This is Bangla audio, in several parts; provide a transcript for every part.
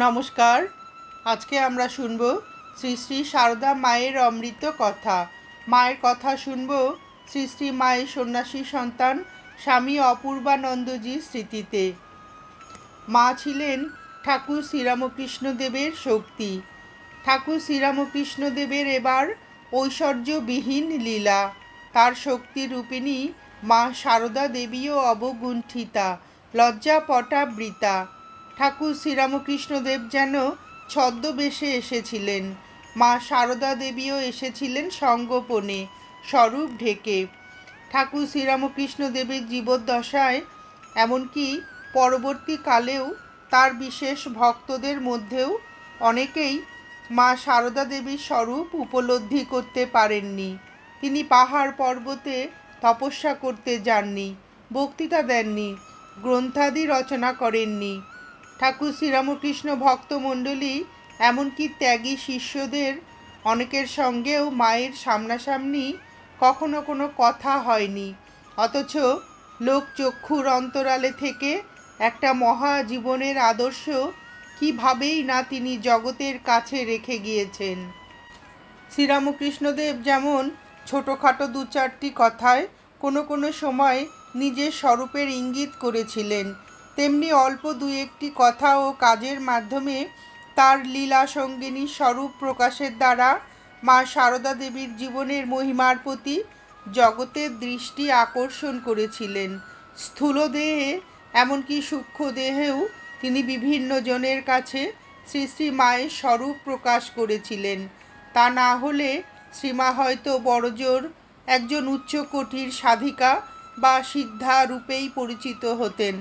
নমস্কার। আজকে আমরা শুনব শ্রী শ্রী সারদা মায়ের অমৃত কথা। মায়ের কথা শুনব শ্রী শ্রী মায়ের সন্ন্যাসী সন্তান স্বামী অপূর্বানন্দজির স্মৃতিতে। মা ছিলেন ঠাকুর শ্রীরামকৃষ্ণদেবের শক্তি। ঠাকুর শ্রীরামকৃষ্ণদেবের এবার ঐশ্বর্যবিহীন লীলা। তার শক্তি রূপিণী মা সারদা দেবীও অবগুণ্ঠিতা, লজ্জাপটাবৃতা। ঠাকুর শ্রীরামকৃষ্ণদেব যেন ছদ্মবেশে এসেছিলেন, মা সারদা দেবীও এসেছিলেন সঙ্গোপনে, স্বরূপ ঢেকে। ঠাকুর শ্রীরামকৃষ্ণদেবের জীবদ্দশায় এমনকি পরবর্তীকালেও তার বিশেষ ভক্তদের মধ্যেও অনেকেই মা সারদা দেবীর স্বরূপ উপলব্ধি করতে পারেননি। তিনি পাহাড় পর্বতে তপস্যা করতে যাননি, বক্তৃতা দেননি, গ্রন্থাদি রচনা করেননি। ঠাকুর শ্রীরামকৃষ্ণ ভক্তমণ্ডলী এমনকি ত্যাগী শিষ্যদের অনেকের সঙ্গেও মায়ের সামনাসামনি কখনো কোনো কথা হয়নি, অথচ লোকচক্ষুর অন্তরালে থেকে একটা মহা জীবনের আদর্শ কীভাবেই না তিনি জগতের কাছে রেখে গিয়েছেন। শ্রীরামকৃষ্ণদেব যেমন ছোটোখাটো দু চারটি কথায় কোনো কোনো সময় নিজের স্বরূপের ইঙ্গিত করেছিলেন, তেমনি অল্প দু একটি কথা ও কাজের মাধ্যমে তার লীলা সঙ্গিনী স্বরূপ প্রকাশের দ্বারা মা সারদা দেবীর জীবনের মহিমার প্রতি জগতের দৃষ্টি আকর্ষণ করেছিলেন। স্থূল দেহে এমনকি সূক্ষ্ম দেহেও তিনি বিভিন্ন জনের কাছে শ্রী শ্রী মায়ের স্বরূপ প্রকাশ করেছিলেন। তা না হলে শ্রীমা হয়তো বড়জোর একজন উচ্চকোটির সাধিকা বা সিদ্ধা রূপেই পরিচিত হতেন।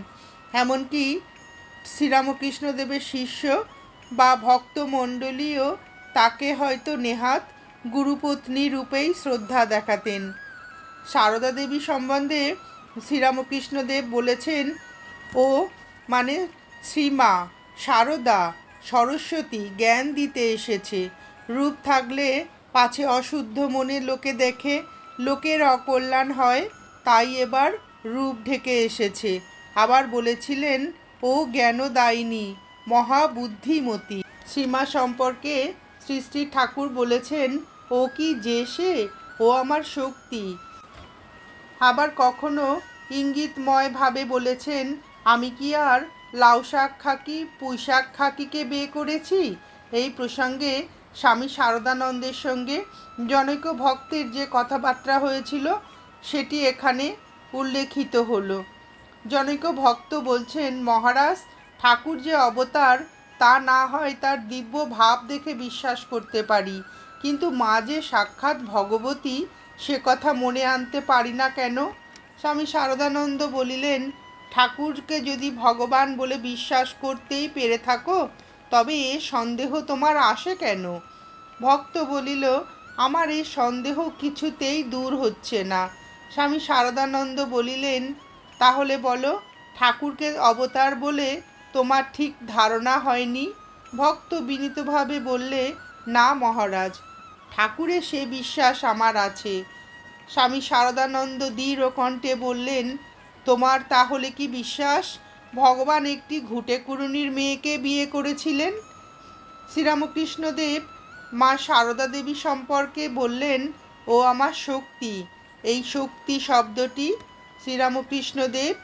এমনকি শ্রীরামকৃষ্ণদেবের শিষ্য বা ভক্তমণ্ডলীও তাকে হয়তো নেহাত গুরুপত্নী রূপেই শ্রদ্ধা দেখাতেন। সারদা দেবী সম্বন্ধে শ্রীরামকৃষ্ণদেব বলেছেন, ও মানে শ্রীমা সারদা সরস্বতী জ্ঞান দিতে এসেছে। রূপ থাকলে পাছে অশুদ্ধ মনে লোকে দেখে, লোকের অকল্যাণ হয়, তাই এবার রূপ ঢেকে এসেছে। আবার বলেছিলেন, ও জ্ঞানদায়িনী মহাবুদ্ধিমতী। শ্রীমা সম্পর্কে শ্রী শ্রী ঠাকুর বলেছেন, ও কি যে সে, ও আমার শক্তি। আবার কখনো ইঙ্গিতময়ভাবে বলেছেন, আমি কি আর লাউ শাক খাকি পুঁই শাক খাকিকে বিয়ে করেছি। এই প্রসঙ্গে স্বামী শারদানন্দের সঙ্গে জনৈক ভক্তের যে কথাবার্তা হয়েছিল সেটি এখানে উল্লেখিত হলো। জনৈক ভক্ত বলছেন, মহারাজ, ঠাকুর যে অবতার তা না হয় তার দিব্য ভাব দেখে বিশ্বাস করতে পারি, কিন্তু মা যে সাক্ষাৎ ভগবতী সে কথা মনে আনতে পারি না কেন। স্বামী শারদানন্দ বলিলেন, ঠাকুরকে যদি ভগবান বলে বিশ্বাস করতেই পেরে থাকো তবে এ সন্দেহ তোমার আসে কেন? ভক্ত বলিল, আমার এই সন্দেহ কিছুতেই দূর হচ্ছে না। স্বামী শারদানন্দ বলিলেন, তাহলে বলো, ঠাকুরকে অবতার বলে তোমার ঠিক ধারণা হয়নি? ভক্ত বিনীতভাবে বললে, না মহারাজ, ঠাকুরের সে বিশ্বাস আমার আছে। স্বামী শারদানন্দ দৃঢ় কণ্ঠে বললেন, তোমার তাহলে কি বিশ্বাস ভগবান একটি ঘুঁটেকুরুনির মেয়েকে বিয়ে করেছিলেন? শ্রীরামকৃষ্ণদেব মা সারদা দেবী সম্পর্কে বললেন, ও আমার শক্তি। এই শক্তি শব্দটি শ্রীরামকৃষ্ণদেব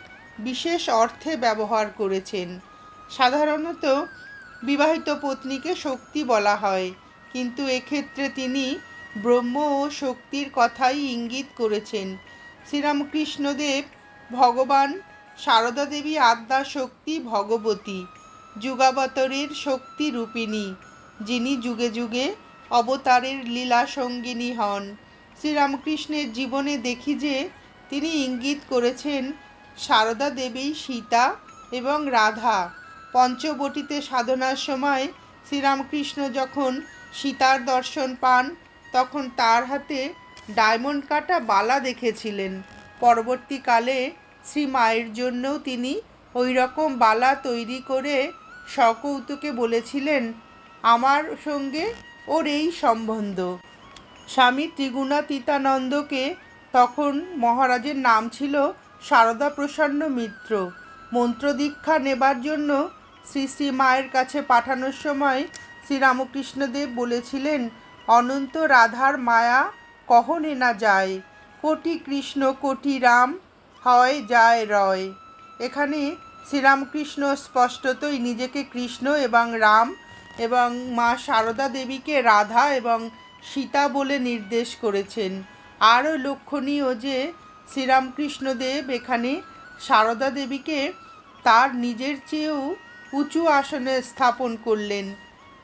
বিশেষ অর্থে ব্যবহার করেছেন। সাধারণত বিবাহিত পত্নীকে শক্তি বলা হয়, কিন্তু এক্ষেত্রে তিনি ব্রহ্ম ও শক্তির কথাই ইঙ্গিত করেছেন। শ্রীরামকৃষ্ণদেব ভগবান সারদা দেবী আদ্যা শক্তি ভগবতী, যুগাবতারের শক্তি রূপিণী, যিনি যুগে যুগে অবতারের লীলা সঙ্গিনী হন। শ্রীরামকৃষ্ণের জীবনে দেখি যে তিনি ইঙ্গিত করেছেন সারদা দেবী সীতা এবং রাধা। পঞ্চবটিতে সাধনার সময় শ্রীরামকৃষ্ণ যখন সীতার দর্শন পান তখন তার হাতে ডায়মন্ড কাটা বালা দেখেছিলেন। পরবর্তীকালে শ্রী মায়ের জন্যও তিনি ওই রকম বালা তৈরি করে সকৌতুকে বলেছিলেন, আমার সঙ্গে ওর এই সম্বন্ধ। স্বামী ত্রিগুণাতীতানন্দকে তখন মহারাজের নাম ছিল শারদা প্রসন্ন মিত্র। মন্ত্রদীক্ষা নেবার জন্য শ্রী শ্রী মায়ের কাছে পাঠানোর সময় শ্রীরামকৃষ্ণদেব বলেছিলেন, অনন্ত রাধার মায়া কহনে না যায়, কোটি কৃষ্ণ কোটি রাম হয় যায় রয়। এখানে শ্রীরামকৃষ্ণ স্পষ্টতই নিজেকে কৃষ্ণ এবং রাম এবং মা সারদা দেবীকে রাধা এবং সীতা বলে নির্দেশ করেছেন। আরও লক্ষণীয় যে শ্রীরামকৃষ্ণদেব এখানে সারদা দেবীকে তার নিজের চেয়েও উঁচু আসনে স্থাপন করলেন।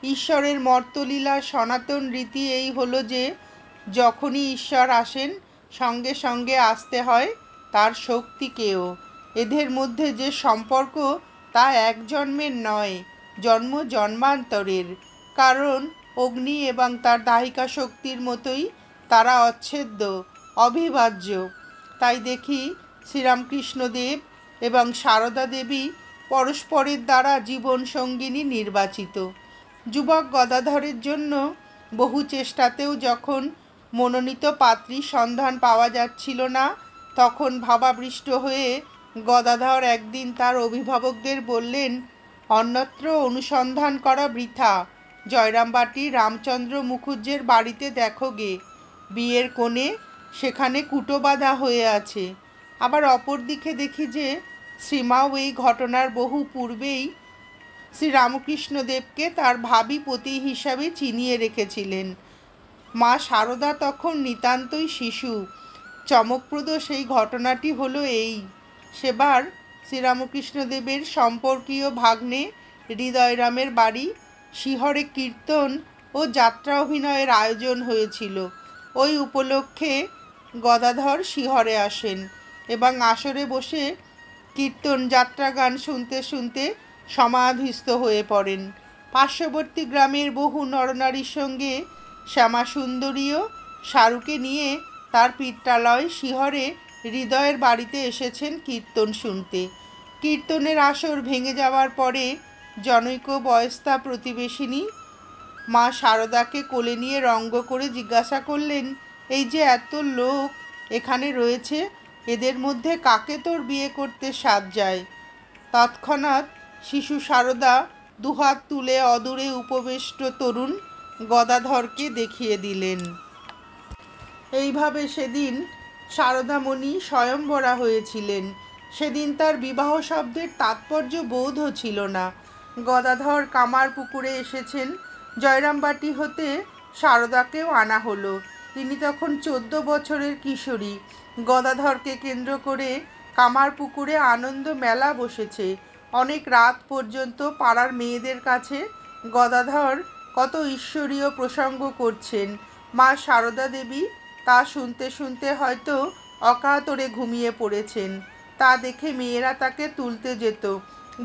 ঈশ্বরের মর্তলীলার সনাতন রীতি এই হলো যে যখনই ঈশ্বর আসেন সঙ্গে সঙ্গে আসতে হয় তার শক্তিকেও। এদের মধ্যে যে সম্পর্ক তা এক জন্মের নয়, জন্ম জন্মান্তরের। কারণ অগ্নি এবং তার দাহিকা শক্তির মতোই তারা অচ্ছেদ্য, অবিভাজ্য। তাই দেখি শ্রীরামকৃষ্ণদেব এবং সারদা দেবী পরস্পরের দ্বারা জীবন সঙ্গিনী নির্বাচিত। যুবক গদাধরের জন্য বহু চেষ্টাতেও যখন মনোনীত পাত্রীর সন্ধান পাওয়া যাচ্ছিল না, তখন ভাবাবিষ্ট হয়ে গদাধর একদিন তার অভিভাবকদের বললেন, অন্যত্র অনুসন্ধান করা বৃথা, জয়রামবাটির রামচন্দ্র মুখুজ্জের বাড়িতে দেখো গে, বিয়ের কোণে সেখানে কুটো বাঁধা হয়ে আছে। আবার অপরদিকে দেখি যে শ্রীমাও এই ঘটনার বহু পূর্বেই শ্রীরামকৃষ্ণদেবকে তার ভাবী পতি হিসাবে চিনিয়ে রেখেছিলেন। মা সারদা তখন নিতান্তই শিশু। চমকপ্রদ সেই ঘটনাটি হলো এই, সেবার শ্রীরামকৃষ্ণদেবের সম্পর্কীয় ভাগ্নে হৃদয়রামের বাড়ি শিহরে কীর্তন ও যাত্রা অভিনয়ের আয়োজন হয়েছিল। ওই উপলক্ষে গদাধর শিহরে আসেন এবং আসরে বসে কীর্তন যাত্রা গান শুনতে শুনতে সমাধিস্থ হয়ে পড়েন। পার্শ্ববর্তী গ্রামের বহু নরনারীর সঙ্গে শ্যামাসুন্দরীও শাহরুকে নিয়ে তার পিত্রালয় শিহরে হৃদয়ের বাড়িতে এসেছেন কীর্তন শুনতে। কীর্তনের আসর ভেঙে যাওয়ার পরে জনৈক বয়স্তা প্রতিবেশিনী মা সারদাকে কোলে নিয়ে রঙ্গ করে জিজ্ঞাসা করলেন, এই যে এত লোক এখানে রয়েছে, এদের মধ্যে কাকে তোর বিয়ে করতে সাধ যায়? তৎক্ষণাৎ শিশু সারদা দুহাত তুলে অদূরে উপবেষ্ট তরুণ গদাধরকে দেখিয়ে দিলেন। এইভাবে সেদিন সারদামণি স্বয়ংবরা হয়েছিলেন। সেদিন তার বিবাহ শব্দের তাৎপর্য বোধ ছিল না। গদাধর কামার পুকুরে এসেছেন। জয়রামবাটি হতে সারদাকেও আনা হলো। তিনি তখন 14 বছরের কিশোরী। গদাধরকে কেন্দ্র করে কামার পুকুরে আনন্দ মেলা বসেছে। অনেক রাত পর্যন্ত পাড়ার মেয়েদের কাছে গদাধর কত ঈশ্বরীয় প্রসঙ্গ করছেন। মা সারদা দেবী তা শুনতে শুনতে হয়তো অকাতরে ঘুমিয়ে পড়েছেন। তা দেখে মেয়েরা তাকে তুলতে যেত,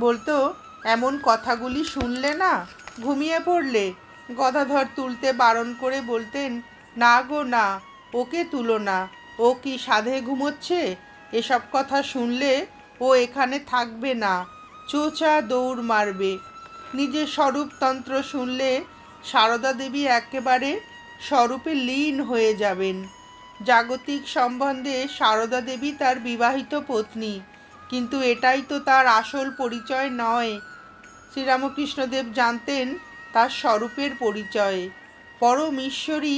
বলতো, এমন কথাগুলি শুনলে না, ঘুমিয়ে পড়লে। গদাধর তুলতে বারণ করে বলতেন, না গো না, ওকে তুলো না, ও কি সাধে ঘুমোচ্ছে? এসব কথা শুনলে ও এখানে থাকবে না, চোচা দৌড় মারবে। নিজের স্বরূপতন্ত্র শুনলে সারদা দেবী একেবারে স্বরূপে লীন হয়ে যাবেন। জাগতিক সম্বন্ধে সারদা দেবী তার বিবাহিত পত্নী, কিন্তু এটাই তো তার আসল পরিচয় নয়। শ্রীরামকৃষ্ণদেব জানতেন তার স্বরূপের পরিচয়। পরম ঈশ্বরী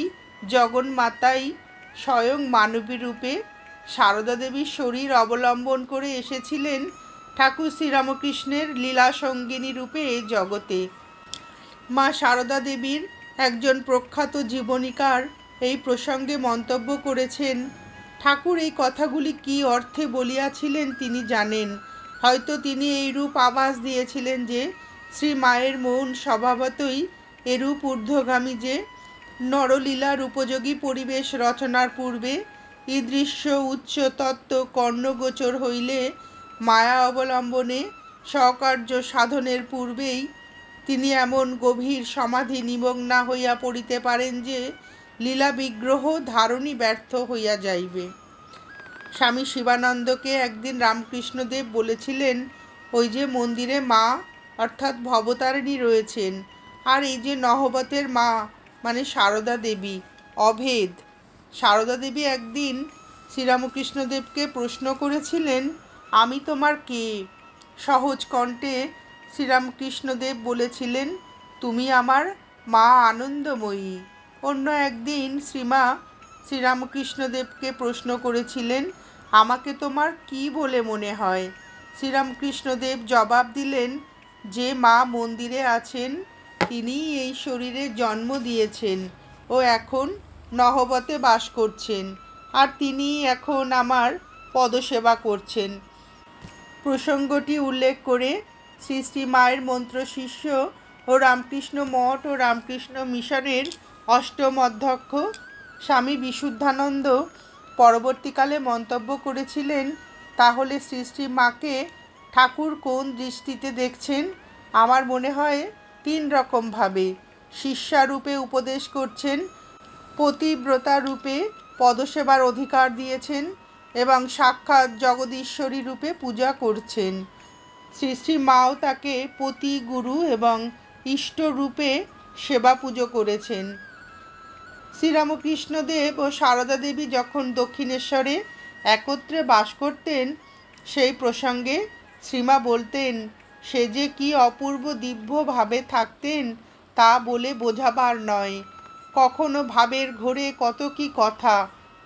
জগন্মাতাই স্বয়ং মানবী রূপে সারদা দেবীর শরীর অবলম্বন করে এসেছিলেন ঠাকুর শ্রীরামকৃষ্ণের লীলা সঙ্গিনী রূপে এই জগতে। মা সারদা দেবীর একজন প্রখ্যাত জীবনীকার এই প্রসঙ্গে মন্তব্য করেছেন, ঠাকুর এই কথাগুলি কী অর্থে বলিয়াছিলেন তিনি জানেন। হয়তো তিনি এইরূপ আভাস দিয়েছিলেন যে শ্রী মায়ের মন স্বভাবতই এরূপ ঊর্ধ্বগামী যে নরলীলার উপযোগী পরিবেশ রচনার পূর্বে ঈদৃশ্য উচ্চ তত্ত্ব কর্ণগোচর হইলে মায়া অবলম্বনে স্বকার্য সাধনের পূর্বেই তিনি এমন গভীর সমাধি নিমগ্না হইয়া পড়িতে পারেন যে লীলা বিগ্রহ ধারণই ব্যর্থ হইয়া যাইবে। স্বামী শিবানন্দকে একদিন রামকৃষ্ণদেব বলেছিলেন, ওই যে মন্দিরে মা অর্থাৎ ভবতারিণী রয়েছেন, আর এই যে নহবতের মা মানে সারদা দেবী, অভেদ। সারদা দেবী একদিন শ্রীরামকৃষ্ণদেবকে প্রশ্ন করেছিলেন, আমি তোমার কে? সহজ কণ্ঠে শ্রীরামকৃষ্ণদেব বলেছিলেন, তুমি আমার মা আনন্দময়ী। অন্য একদিন শ্রীরামকৃষ্ণদেবকে প্রশ্ন করেছিলেন, আমাকে তোমার কি বলে মনে হয়? শ্রীরামকৃষ্ণদেব জবাব দিলেন, যে মা মন্দিরে আছেন তিনিই এই শরীরে জন্ম দিয়েছেন ও এখন নহবতে বাস করছেন, আর তিনিই এখন আমার পদসেবা করছেন। প্রসঙ্গটি উল্লেখ করে শ্রী শ্রী মায়ের মন্ত্রশিষ্য ও রামকৃষ্ণ মঠ ও রামকৃষ্ণ মিশনের অষ্টম অধ্যক্ষ স্বামী বিশুদ্ধানন্দ পরবর্তীকালে মন্তব্য করেছিলেন, তাহলে শ্রী শ্রী মাকে ঠাকুর কোন দৃষ্টিতে দেখছেন? আমার মনে হয় 3 রকমভাবে। শিষ্যারূপে উপদেশ করছেন, পতিব্রতা রূপে পদসেবার অধিকার দিয়েছেন এবং সাক্ষাৎ জগদীশ্বরী রূপে পূজা করছেন। শ্রী শ্রী মাও তাকে পতি, গুরু এবং ইষ্ট রূপে সেবা পুজো করেছেন। শ্রীরামকৃষ্ণদেব ও সারদা দেবী যখন দক্ষিণেশ্বরে একত্রে বাস করতেন, সেই প্রসঙ্গে শ্রীমা বলতেন, সে যে কি অপূর্ব দিব্য ভাবে থাকতেন তা বলে বোঝাবার নয়। কখনো ভাবের ঘোরে কত কি কথা,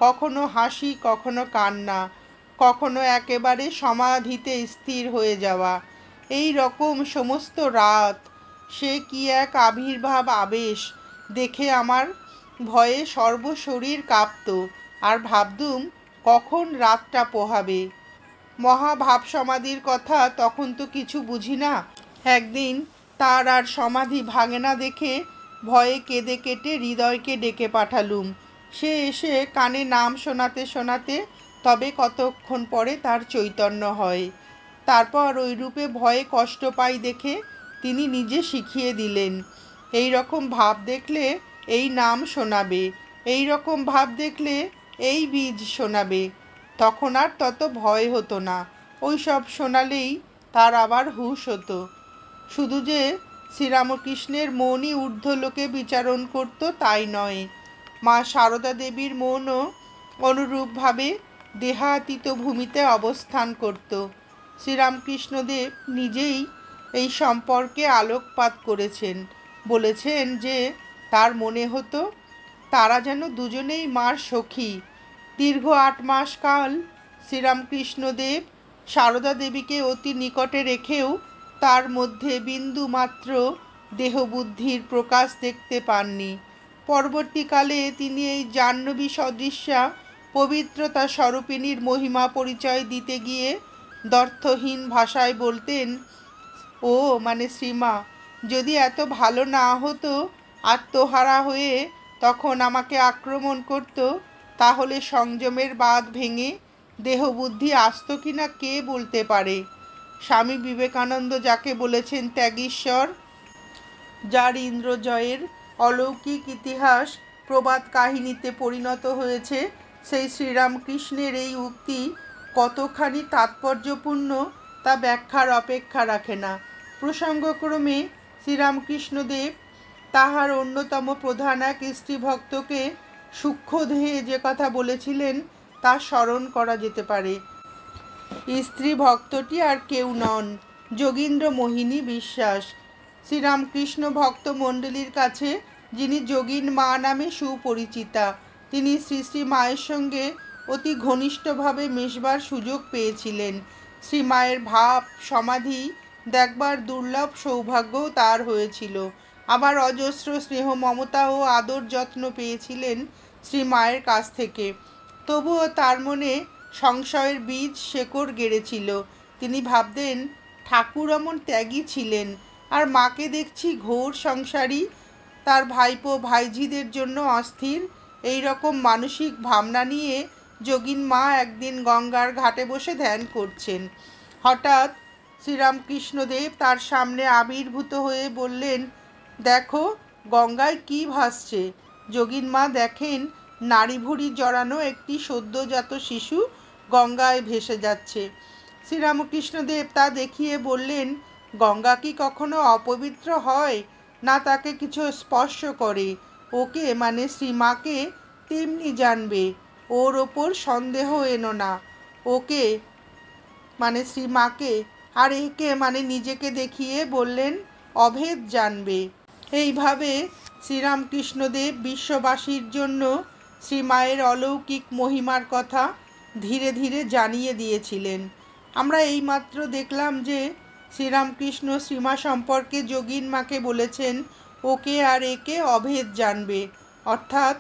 কখনো হাসি, কখনো কান্না, কখনো একেবারে সমাধিতে স্থির হয়ে যাওয়া, এই রকম সমস্ত রাত। সে কি এক আবির্ভাব আবেশ! দেখে আমার ভয়ে সর্বশরীর কাঁপত, আর ভাবতুম কখন রাতটা পোহাবে। মহাভাব সমাধির কথা তখন তো কিছু বুঝি না। একদিন তার আর সমাধি ভাঙে না দেখে ভয়ে কেঁদে কেটে হৃদয়কে ডেকে পাঠালুম। সে এসে কানে নাম শোনাতে শোনাতে তবে কতক্ষণ পরে তার চৈতন্য হয়। তারপর ওই রূপে ভয়ে কষ্ট পাই দেখে তিনি নিজে শিখিয়ে দিলেন, এই রকম ভাব দেখলে এই নাম শোনাবে, এই রকম ভাব দেখলে এই বীজ শোনাবে। তখন আর তত ভয় হতো না। ওই সব শোনালেই তার আবার হুঁশ হতো। শুধু যে শ্রীরামকৃষ্ণের মনই ঊর্ধ্বলোকে বিচারণ করত তাই নয়, মা সারদা দেবীর মনও অনুরূপভাবে দেহাতীত ভূমিতে অবস্থান করত। শ্রীরামকৃষ্ণদেব নিজেই এই সম্পর্কে আলোকপাত করেছেন। বলেছেন যে তার মনে হতো তারা যেন দুজনেই মার সখী। দীর্ঘ 8 মাস কাল শ্রীরামকৃষ্ণদেব সারদা দেবীকে অতি নিকটে রেখেও তার মধ্যে বিন্দু মাত্র দেহবুদ্ধির প্রকাশ দেখতে পাননি। পরবর্তীকালে তিনি এই জাহ্নবী সদৃশা পবিত্রতা স্বরূপিণীর মহিমা পরিচয় দিতে গিয়ে দ্ব্যর্থহীন ভাষায় বলতেন, ও মানে শ্রীমা, যদি এত ভালো না হতো, আত্মহারা হয়ে তখন আমাকে আক্রমণ করত, তাহলে সংযমের বাঁধ ভেঙে দেহবুদ্ধি আসতো কিনা কে বলতে পারে। স্বামী বিবেকানন্দ যাকে বলেছেন ত্যাগীশ্বর, যার ইন্দ্রজয়ের অলৌকিক ইতিহাস প্রবাদ কাহিনীতে পরিণত হয়েছে, সেই শ্রীরামকৃষ্ণের এই উক্তি কতখানি তাৎপর্যপূর্ণ তা ব্যাখ্যার অপেক্ষা রাখে না। প্রসঙ্গক্রমে শ্রীরামকৃষ্ণদেব তাহার অন্যতম প্রধান এক স্ত্রীভক্তকে সূক্ষ্মদেহে যে কথা বলেছিলেন তা স্মরণ করা যেতে পারে। স্ত্রী ভক্তটি আর কেউ নন, যোগীন্দ্রমোহিনী বিশ্বাস। শ্রীরামকৃষ্ণ ভক্ত মণ্ডলীর কাছে যিনি যোগীন মা নামে সুপরিচিতা, তিনি শ্রী শ্রী মায়ের সঙ্গে অতি ঘনিষ্ঠভাবে মেশবার সুযোগ পেয়েছিলেন। শ্রী মায়ের ভাব সমাধি দেখবার দুর্লভ সৌভাগ্যও তার হয়েছিল। আবার অজস্র স্নেহ মমতা ও আদর যত্ন পেয়েছিলেন শ্রী মায়ের কাছ থেকে। তবুও তার মনে সংশয়ের বীজ শেকড় গেড়েছিল। তিনি ভাবতেন ঠাকুর অমন ত্যাগী ছিলেন, আর মাকে দেখছি ঘোর সংসারী, তার ভাইপো ভাইঝিদের জন্য অস্থির। এই রকম মানসিক ভাবনা নিয়ে যোগীন মা একদিন গঙ্গার ঘাটে বসে ধ্যান করছেন। হঠাৎ শ্রীরামকৃষ্ণদেব তার সামনে আবির্ভূত হয়ে বললেন, দেখো গঙ্গায় কি ভাসছে। যোগীন মা দেখেন নাড়িভুড়ি জড়ানো একটি সদ্যজাত শিশু গঙ্গায় ভেসে যাচ্ছে। শ্রীরামকৃষ্ণদেব তা দেখিয়ে বললেন, গঙ্গা কি কখনো অপবিত্র হয়? না তাকে কিছু স্পর্শ করে? ওকে মানে শ্রীমাকে তেমনি জানবে, ওর ওপর সন্দেহ এনো না। ওকে মানে শ্রীমাকে আর একে মানে নিজেকে দেখিয়ে বললেন অভেদ জানবে। এইভাবে শ্রীরামকৃষ্ণদেব বিশ্ববাসীর জন্য শ্রীমায়ের অলৌকিক মহিমার কথা ধীরে ধীরে জানিয়ে দিয়েছিলেন। আমরা এইমাত্র দেখলাম যে শ্রীরামকৃষ্ণ শ্রীমা সম্পর্কে যোগীন মাকে বলেছেন ওকে আর একে অভেদ জানবে, অর্থাৎ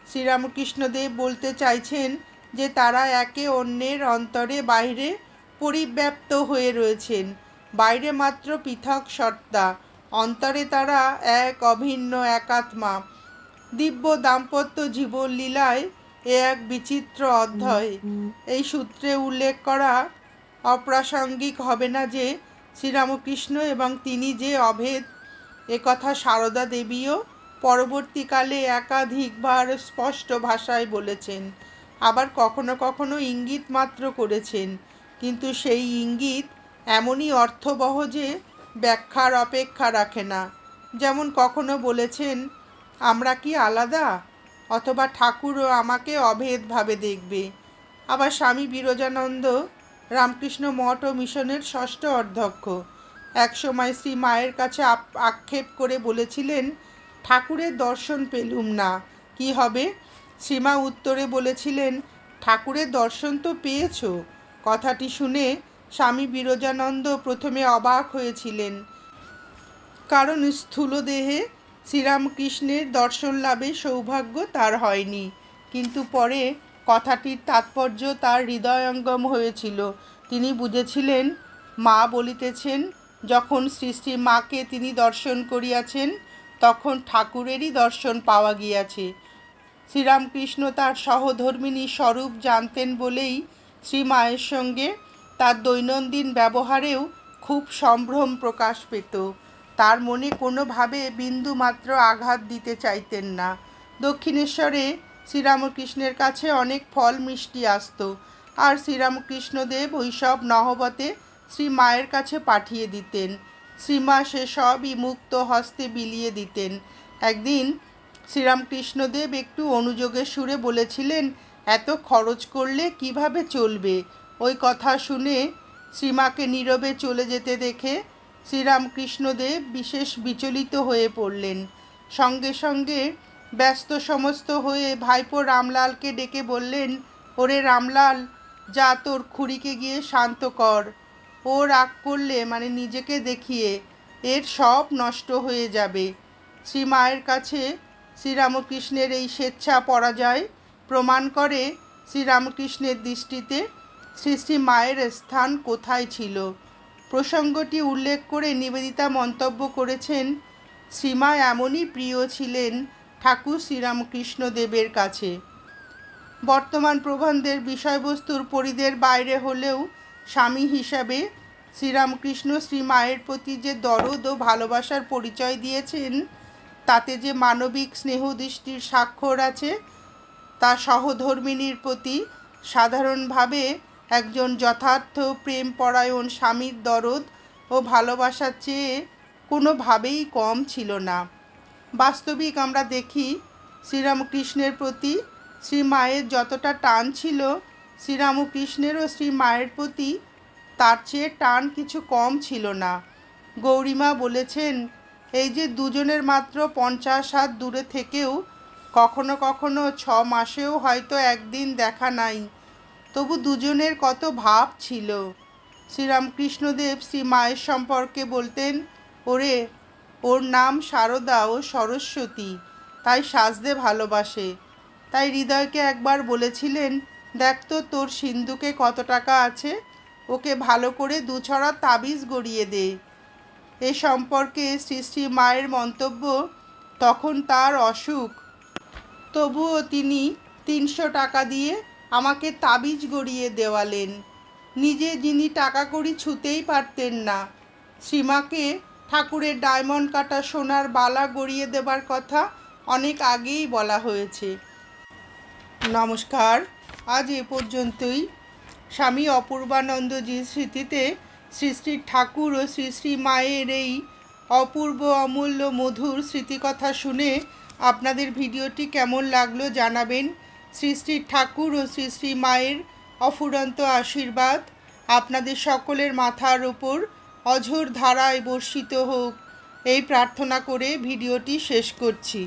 শ্রীরামকৃষ্ণদেব বলতে চাইছেন যে তারা একে অন্যের অন্তরে বাইরে পরিব্যাপ্ত হয়ে রয়েছেন। বাইরে মাত্র পৃথক সত্তা, অন্তরে তারা এক অভিন্ন একাত্মা। দিব্য দাম্পত্য জীবন লীলায় এ এক বিচিত্র অধ্যায়। এই সূত্রে উল্লেখ করা অপ্রাসঙ্গিক হবে না যে শ্রীরামকৃষ্ণ এবং তিনি যে অভেদ, একথা সারদা দেবীও পরবর্তীকালে একাধিকবার স্পষ্ট ভাষায় বলেছেন। আবার কখনো কখনো ইঙ্গিত মাত্র করেছেন, কিন্তু সেই ইঙ্গিত এমনই অর্থবহ যে ব্যাখ্যার অপেক্ষা রাখে না। যেমন কখনো বলেছেন আমরা কি আলাদা, অথবা ঠাকুরও আমাকে অভেদভাবে দেখবে। আবার স্বামী বিরজানন্দ রামকৃষ্ণ মঠ ও মিশনের ষষ্ঠ অধ্যক্ষ একসময় শ্রী মায়ের কাছে আক্ষেপ করে বলেছিলেন ঠাকুরের দর্শন পেলুম না, কি হবে? শ্রীমা উত্তরে বলেছিলেন ঠাকুরের দর্শন তো পেয়েছ। কথাটি শুনে স্বামী বিরজানন্দ প্রথমে অবাক হয়েছিলেন, কারণ স্থূল দেহে শ্রীরামকৃষ্ণের দর্শন লাভের সৌভাগ্য তার হয়নি। কিন্তু পরে কথাটির তাৎপর্য তার হৃদয়ঙ্গম হয়েছিল। তিনি বুঝেছিলেন মা বলিতেছেন যখন শ্রী শ্রী মাকে তিনি দর্শন করিয়াছেন তখন ঠাকুরেরই দর্শন পাওয়া গিয়াছে। শ্রীরামকৃষ্ণ তার সহধর্মিণী স্বরূপ জানতেন বলেই শ্রী মায়ের সঙ্গে তার দৈনন্দিন ব্যবহারেও খুব সম্ভ্রম প্রকাশ পেত। তার মনে কোনোভাবে বিন্দুমাত্র আঘাত দিতে চাইতেন না। দক্ষিণেশ্বরে শ্রীরামকৃষ্ণের কাছে অনেক ফল মিষ্টি আসত, আর শ্রীরামকৃষ্ণদেব ওইসব নহবতে শ্রী মায়ের কাছে পাঠিয়ে দিতেন। শ্রীমা সেসবই মুক্ত হস্তে বিলিয়ে দিতেন। একদিন শ্রীরামকৃষ্ণদেব একটু অনুযোগের সুরে বলেছিলেন এত খরচ করলে কিভাবে চলবে। ওই কথা শুনে শ্রীমাকে নীরবে চলে যেতে দেখে শ্রীরামকৃষ্ণদেব বিশেষ বিচলিত হয়ে পড়লেন। সঙ্গে সঙ্গে ব্যস্ত সমস্ত হয়ে ভাইপো রামলালকে ডেকে বললেন ওরে রামলাল, যা তোর খুড়িকে গিয়ে শান্ত কর। ও রাগ করলে মানে নিজেকে দেখিয়ে এর সব নষ্ট হয়ে যাবে। শ্রী মায়ের কাছে শ্রীরামকৃষ্ণের এই স্বেচ্ছা পরাজয় প্রমাণ করে শ্রীরামকৃষ্ণের দৃষ্টিতে শ্রী শ্রী মায়ের স্থান কোথায় ছিল। প্রসঙ্গটি উল্লেখ করে নিবেদিতা মন্তব্য করেছেন শ্রীমা এমনই প্রিয় ছিলেন ঠাকুর শ্রীরামকৃষ্ণদেবের কাছে। বর্তমান প্রবন্ধের বিষয়বস্তুর পরিধির বাইরে হলেও স্বামী হিসাবে শ্রীরামকৃষ্ণ শ্রী মায়ের প্রতি যে দরদ ও ভালোবাসার পরিচয় দিয়েছেন তাতে যে মানবিক স্নেহদৃষ্টির স্বাক্ষর আছে তা সহধর্মিণীর প্রতি সাধারণভাবে একজন যথার্থ প্রেমপরায়ণ স্বামীর দরদ ও ভালোবাসার চেয়ে কোনোভাবেই কম ছিল না। বাস্তবিক আমরা দেখি শ্রীরামকৃষ্ণের প্রতি শ্রী মায়ের যতটা টান ছিল শ্রীরামকৃষ্ণেরও শ্রী মায়ের প্রতি তার চেয়ে টান কিছু কম ছিল না। গৌরীমা বলেছেন এই যে দুজনের মাত্র 50 হাত দূরে থেকেও কখনো কখনো 6 মাসেও হয়তো একদিন দেখা নাই, তবু দুজনের কত ভাব ছিল। শ্রীরামকৃষ্ণদেব শ্রী মায়ের সম্পর্কে বলতেন ওরে ওর নাম সারদা ও সরস্বতী, তাই সাজতে ভালোবাসে। তাই হৃদয়কে একবার বলেছিলেন দেখ তো তোর সিন্ধুকে কত টাকা আছে, ওকে ভালো করে 2 ছড়া তাবিজ গড়িয়ে দে। এ সম্পর্কে শ্রী শ্রী মায়ের মন্তব্য তখন তার অসুখ, তবুও তিনি 300 টাকা দিয়ে আমাকে তাবিজ গড়িয়ে দেওয়ালেন। নিজে যিনি টাকা কড়ি ছুঁতেই পারতেন না, শ্রীমাকে ঠাকুরের ডায়মন্ড কাটা সোনার বালা গড়িয়ে দেবার কথা অনেক আগেই বলা হয়েছে। নমস্কার, আজ এ পর্যন্তই। স্বামী অপূর্বানন্দজির স্মৃতিতে শ্রী শ্রী ঠাকুর ও শ্রী শ্রী মায়ের এই অপূর্ব অমূল্য মধুর স্মৃতিকথা শুনে আপনাদের ভিডিওটি কেমন লাগলো জানাবেন। শ্রী শ্রী ঠাকুর ও শ্রী শ্রী মায়ের অফুরন্ত আশীর্বাদ আপনাদের সকলের মাথার ওপর অঝোর ধারায় বর্ষিত হোক, এই প্রার্থনা করে ভিডিওটি শেষ করছি।